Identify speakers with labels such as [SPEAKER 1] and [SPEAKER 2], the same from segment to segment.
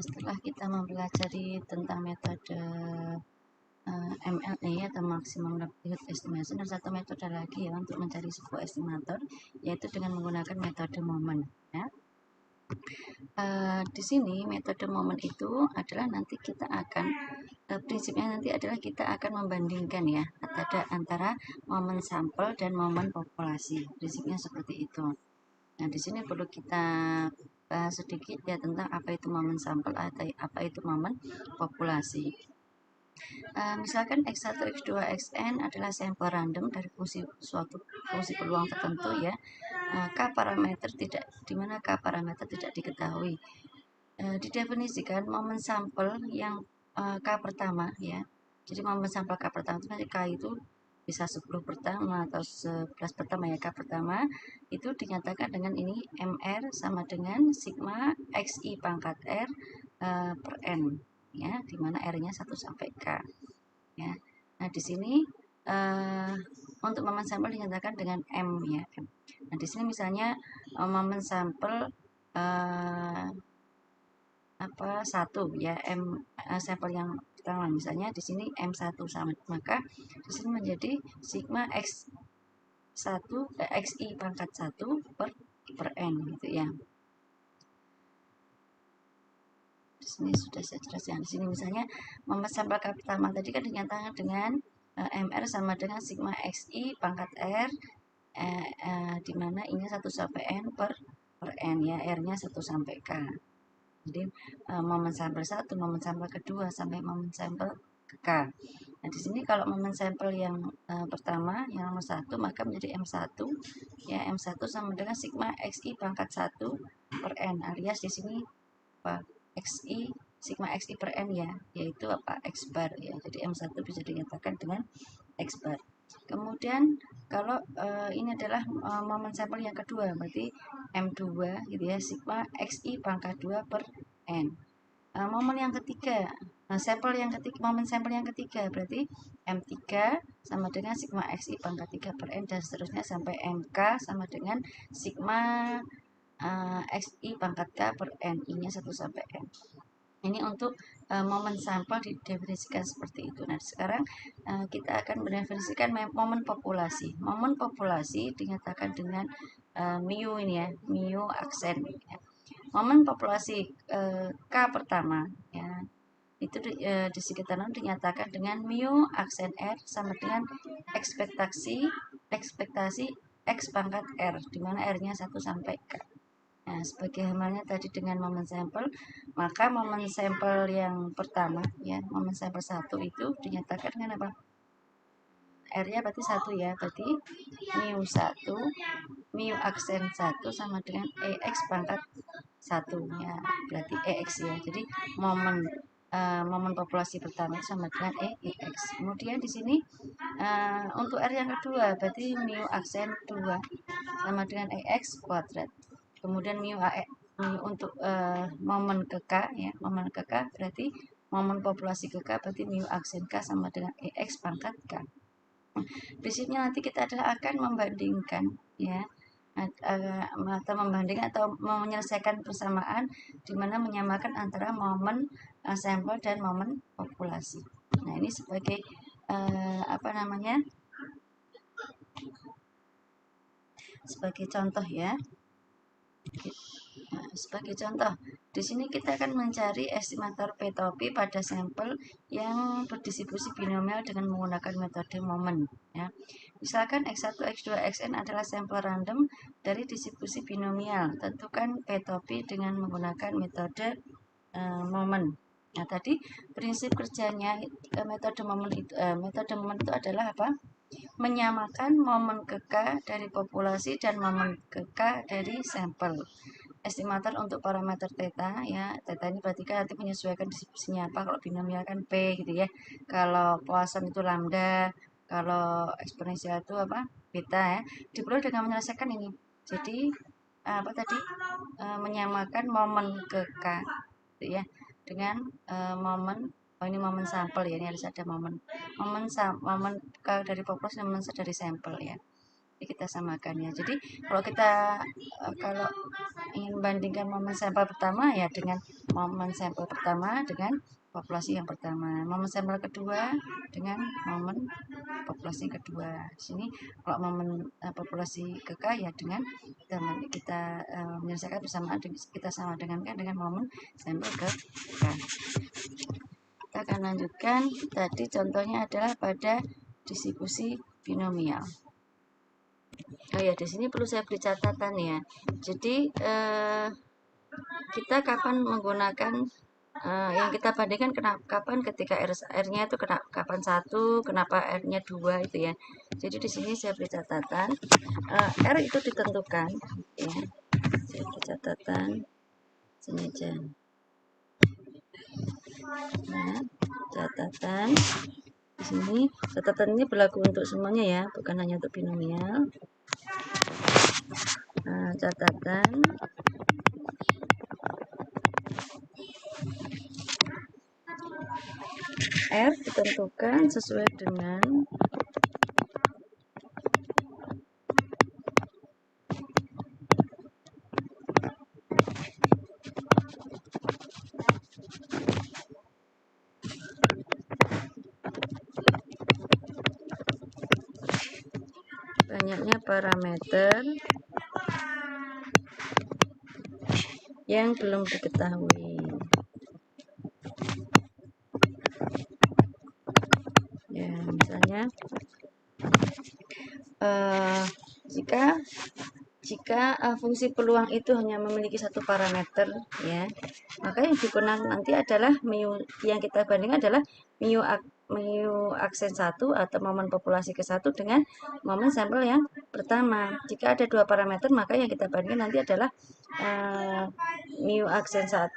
[SPEAKER 1] setelah kita mempelajari tentang metode MLE atau maximum likelihood estimation, ada satu metode lagi ya untuk mencari sebuah estimator, yaitu dengan menggunakan metode momen ya. Di sini metode momen itu adalah nanti kita akan prinsipnya nanti adalah kita akan membandingkan ya antara momen sampel dan momen populasi. Prinsipnya seperti itu. Nah, di sini perlu kita bahas sedikit ya tentang apa itu momen sampel atau apa itu momen populasi. Misalkan X1, X2, Xn adalah sampel random dari suatu fungsi peluang tertentu ya. K parameter di mana K parameter tidak diketahui. Didefinisikan momen sampel yang K pertama ya. Jadi momen sampel K pertama itu nanti K itu bisa 10 pertama atau 11 pertama ya. K pertama itu dinyatakan dengan ini MR sama dengan sigma XI pangkat R per N ya, dimana R-nya 1 sampai K ya. Nah, di sini untuk momen sampel dinyatakan dengan M ya. M. Nah, di sini misalnya momen sampel satu ya, sampel yang pertama misalnya di sini M1 sama, maka di sini menjadi sigma X1 XI pangkat 1 per N gitu ya. Di sini sudah saya jelaskan. Di sini misalnya momen sampel K pertama tadi kan dinyatakan dengan MR sama dengan sigma XI pangkat R di mana ini 1 sampai N per N ya, R-nya 1 sampai K. Jadi momen sampel 1, momen sampel kedua sampai momen sampel ke K. Nah, di sini kalau momen sampel yang pertama yang nomor 1 maka menjadi M1 ya, M1 sama dengan sigma XI pangkat 1 per N alias di sini apa XI sigma XI per N ya, yaitu apa X bar ya. Jadi M1 bisa dinyatakan dengan X bar. Kemudian kalau ini adalah momen sampel yang kedua, berarti M2 gitu ya, sigma XI pangkat 2 per N. Momen yang ketiga, momen sampel yang ketiga berarti M3 sama dengan sigma XI pangkat 3 per N dan seterusnya sampai MK sama dengan sigma XI pangkat K per N, I-nya 1 sampai N. Ini untuk momen sampel didefinisikan seperti itu. Nah, sekarang kita akan mendefinisikan momen populasi. Momen populasi dinyatakan dengan mu ini ya, mu aksen. Ya. Momen populasi K pertama ya, itu di sekitar dinyatakan dengan mu aksen R sama dengan ekspektasi X pangkat R, di mana R-nya 1 sampai K. Nah, sebagai halnya tadi dengan momen sampel, maka momen sampel yang pertama ya, momen sampel 1 itu dinyatakan dengan apa? R-nya berarti 1 ya, berarti mu 1, mu aksen 1 sama dengan EX pangkat 1 ya, berarti EX ya. Jadi momen populasi pertama sama dengan EX. Kemudian di sini untuk R yang kedua berarti mu aksen 2 sama dengan EX kuadrat. Kemudian mu untuk momen ke K ya, momen ke K berarti momen populasi ke K berarti mu aksen K sama dengan EX pangkat K. Prinsipnya nanti kita adalah akan membandingkan ya, atau membandingkan atau menyelesaikan persamaan di mana menyamakan antara momen sampel dan momen populasi. Nah, ini sebagai sebagai contoh ya. Nah, sebagai contoh, di sini kita akan mencari estimator P atau P pada sampel yang berdistribusi binomial dengan menggunakan metode momen. Ya. Misalkan X1, X2, Xn adalah sampel random dari distribusi binomial. Tentukan P atau P dengan menggunakan metode momen. Nah, tadi prinsip kerjanya metode momen itu adalah apa? Menyamakan momen ke K dari populasi dan momen ke K dari sampel. Estimator untuk parameter theta ya, theta ini berarti kan nanti menyesuaikan distribusinya apa, kalau binomial kan P gitu ya, kalau Poisson itu lambda, kalau eksponensial itu apa beta ya, diperoleh dengan menyelesaikan ini. Jadi menyamakan momen ke K gitu ya dengan momen ini momen sampel ya, ini harus ada momen K dari populasi dan momen dari sampel ya. kita samakan ya. Jadi kalau kita kalau ingin bandingkan momen sampel pertama ya dengan momen sampel pertama dengan populasi yang pertama, momen sampel kedua dengan momen populasi kedua. Di sini kalau momen populasi KK ya dengan kita menyelesaikan bersamaan, kita sama dengan momen sampel KK. Kita akan lanjutkan. Tadi contohnya adalah pada distribusi binomial. Oh ya, di sini perlu saya beri catatan ya. Jadi kita kapan menggunakan yang kita bandingkan kapan ketika R-nya itu kapan 1, kenapa R-nya 2 itu ya. Jadi di sini saya beri catatan R itu ditentukan ya. Saya beri catatan sini aja. Nah, catatan di sini, catatan ini berlaku untuk semuanya ya, bukan hanya untuk binomial. Nah, catatan R ditentukan sesuai dengan banyaknya parameter yang belum diketahui. Ya, misalnya jika fungsi peluang itu hanya memiliki satu parameter ya, maka yang digunakan nanti adalah yang kita bandingkan adalah mu aksen 1 atau momen populasi ke-1 dengan momen sampel yang pertama. Jika ada dua parameter, maka yang kita bandingkan nanti adalah mu aksen 1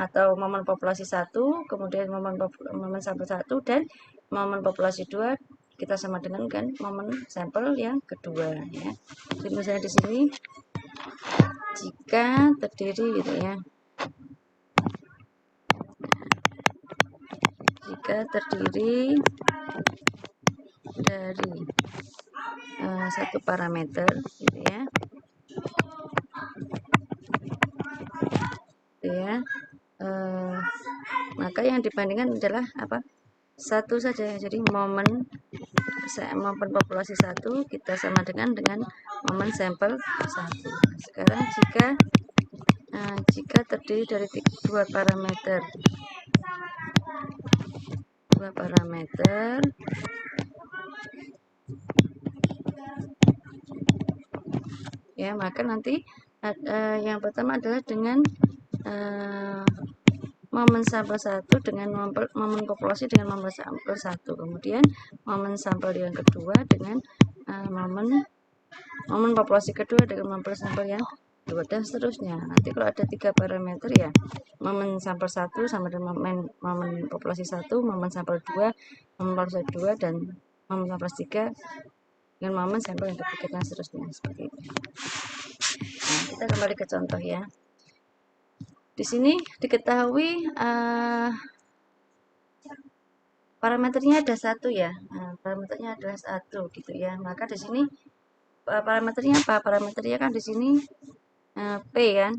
[SPEAKER 1] atau momen populasi 1, kemudian momen sampel 1 dan momen populasi 2 kita sama dengan momen sampel yang kedua ya. Jadi misalnya di sini jika terdiri gitu ya. Jika terdiri dari satu parameter gitu ya. Maka yang dibandingkan adalah apa? Satu saja. Jadi momen populasi 1 kita sama dengan momen sampel 1. Sekarang jika terdiri dari dua parameter ya, maka nanti yang pertama adalah dengan momen sampel 1 dengan momen populasi dengan momen sampel 1, kemudian momen sampel yang kedua dengan momen populasi kedua dengan momen sampel yang kedua dan seterusnya. Nanti kalau ada 3 parameter ya, momen sampel 1 sama dengan momen populasi 1, momen sampel 2, momen populasi 2 dan momen populasi 3 dengan momen sampel yang ketiga dan seterusnya seperti itu. Nah, kita kembali ke contoh ya. Di sini diketahui parameternya ada 1 ya. Parameternya adalah 1 gitu ya. Maka di sini parameternya apa? Parameternya kan di sini P kan.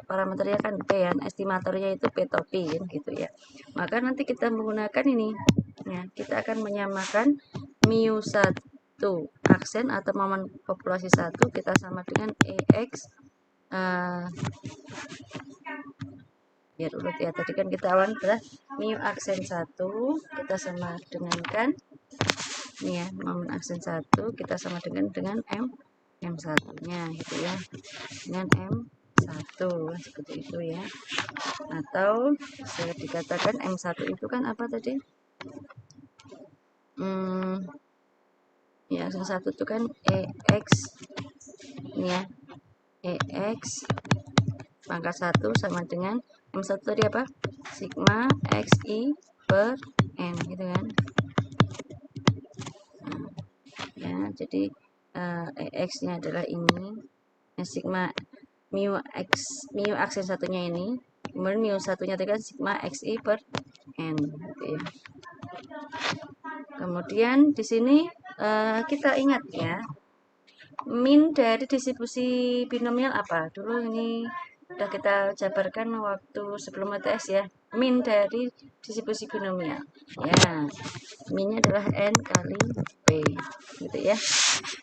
[SPEAKER 1] Parameternya kan P kan. Estimatornya itu P topi kan gitu ya. Maka nanti kita menggunakan ini ya. Kita akan menyamakan mu 1 aksen atau momen populasi 1 kita sama dengan EX biar urut ya. Tadi kan kita awal adalah mu aksen 1 kita sama dengan ini ya, momen aksen 1 kita sama dengan M1 nya gitu ya, dengan M1 seperti itu ya. Atau bisa dikatakan M1 itu kan apa tadi? Ya, aksen 1 itu kan EX ini ya, EX pangkat 1 sama dengan M1 tadi apa? Sigma XI per N gitu kan. Ya, jadi EX nya adalah ini. Sigma mu aksen satunya ini. Kemudian mu satunya tadi kan sigma XI per N gitu ya. Kemudian di sini kita ingat ya, min dari distribusi binomial apa? Dulu ini udah kita jabarkan waktu sebelum UTS ya. Min dari distribusi binomial. Ya, minnya adalah N kali P. Gitu ya.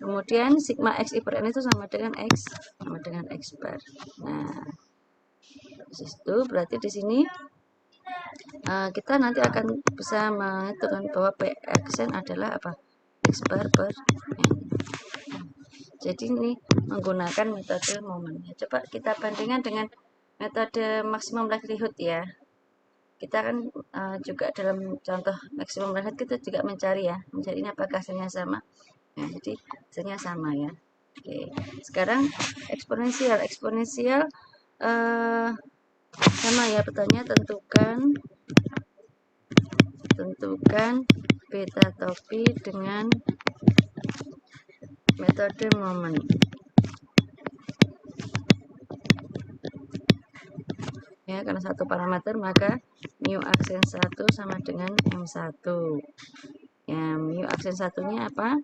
[SPEAKER 1] Kemudian sigma X I per N itu sama dengan X bar. Nah, itu berarti di sini kita nanti akan bisa menghitungkan bahwa Pxn adalah apa? X bar per N. Jadi ini menggunakan metode momen. Coba kita bandingkan dengan metode maksimum likelihood ya. Kita kan juga dalam contoh maksimum likelihood kita juga mencari ini apakah hasilnya sama. Nah, jadi hasilnya sama ya. Oke, sekarang eksponensial sama ya, pertanyaan tentukan beta topi dengan metode momen. Ya, karena satu parameter maka mu aksen 1 sama dengan M1. Ya, mu aksen satunya apa?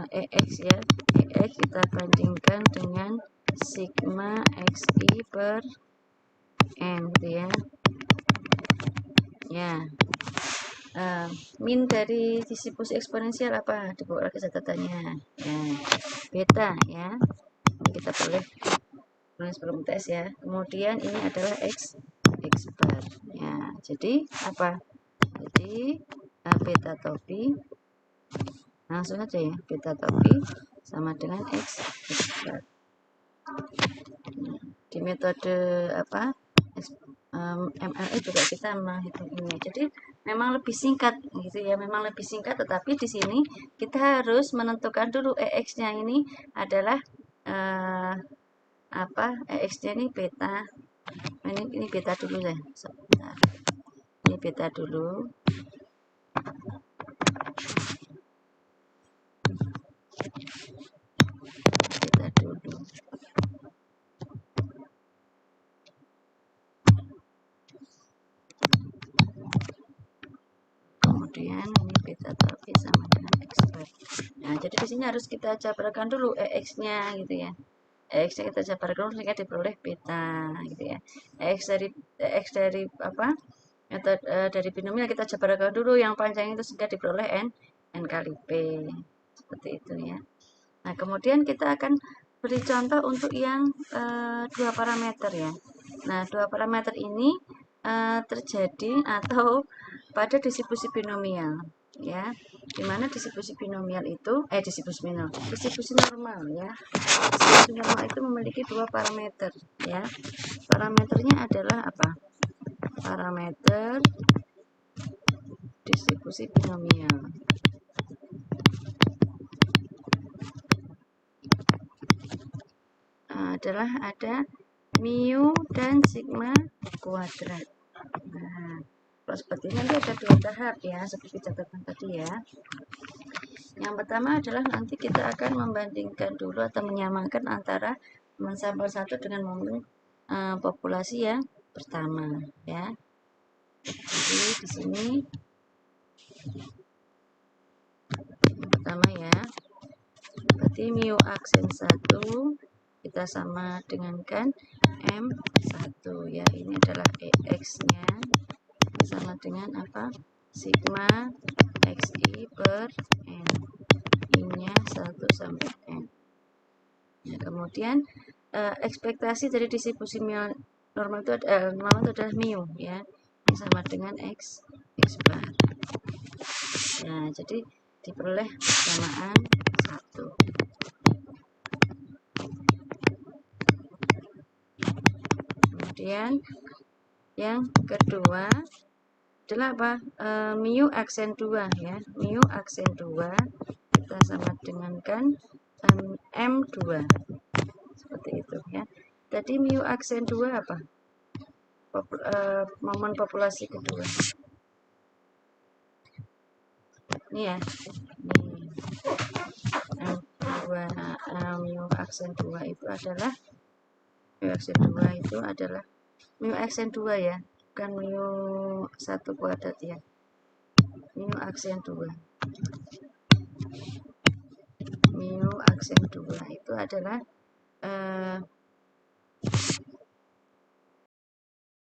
[SPEAKER 1] EX ya. EX kita bandingkan dengan sigma XI per N gitu ya. Ya. Min dari distribusi eksponensial apa? Dibawa lagi catatannya. Ya. Beta ya. Ini kita boleh sebelum tes ya. Kemudian ini adalah X bar. Ya, jadi apa? Jadi beta topi langsung aja ya, beta topi sama dengan X bar. Di metode apa? MLE juga kita menghitung ini. Jadi memang lebih singkat gitu ya, memang lebih singkat, tetapi di sini kita harus menentukan dulu EX-nya ini adalah apa? EX-nya ini beta. Ini beta dulu ya. Sebentar. Ini beta dulu. Beta dulu. Kemudian ini beta topi sama dengan X bar. Nah, jadi di sini harus kita jabarkan dulu EX-nya gitu ya. EX-nya kita jabarkan dulu sehingga diperoleh beta gitu ya. EX dari apa? Metode dari binomial kita jabarkan dulu yang panjang itu sehingga diperoleh N kali P. Seperti itu ya. Nah, kemudian kita akan beri contoh untuk yang dua parameter ya. Nah, dua parameter ini terjadi atau pada distribusi binomial ya, dimana distribusi binomial itu distribusi normal ya. Distribusi normal itu memiliki dua parameter ya. Parameternya adalah apa? Parameter distribusi binomial adalah ada mu dan sigma kuadrat. Nah, kalau seperti ini nanti ada dua tahap ya, seperti catatan tadi ya. Yang pertama adalah nanti kita akan membandingkan dulu atau menyamakan antara momen sampel 1 dengan momen populasi yang pertama ya. Jadi di sini yang pertama ya, berarti mu aksen 1 kita sama dengan kan M1 ya. Ini adalah EX-nya sama dengan apa? Sigma XI per N. I-nya 1 sampai N. Nah, kemudian ekspektasi dari distribusi normal itu adalah mu ya. Ini sama dengan X bar. Nah, jadi diperoleh persamaan 1. Kemudian yang kedua adalah apa? Mu aksen 2 ya. Mu aksen 2 kita sama dengan kan M2. Seperti itu ya. Tadi mu aksen 2 apa? Momen populasi kedua. Ini ya. Ini mu aksen 2 itu adalah mu aksen 2 ya, bukan mu 1 kuadrat ya. Mu aksen 2. mu aksen 2 itu adalah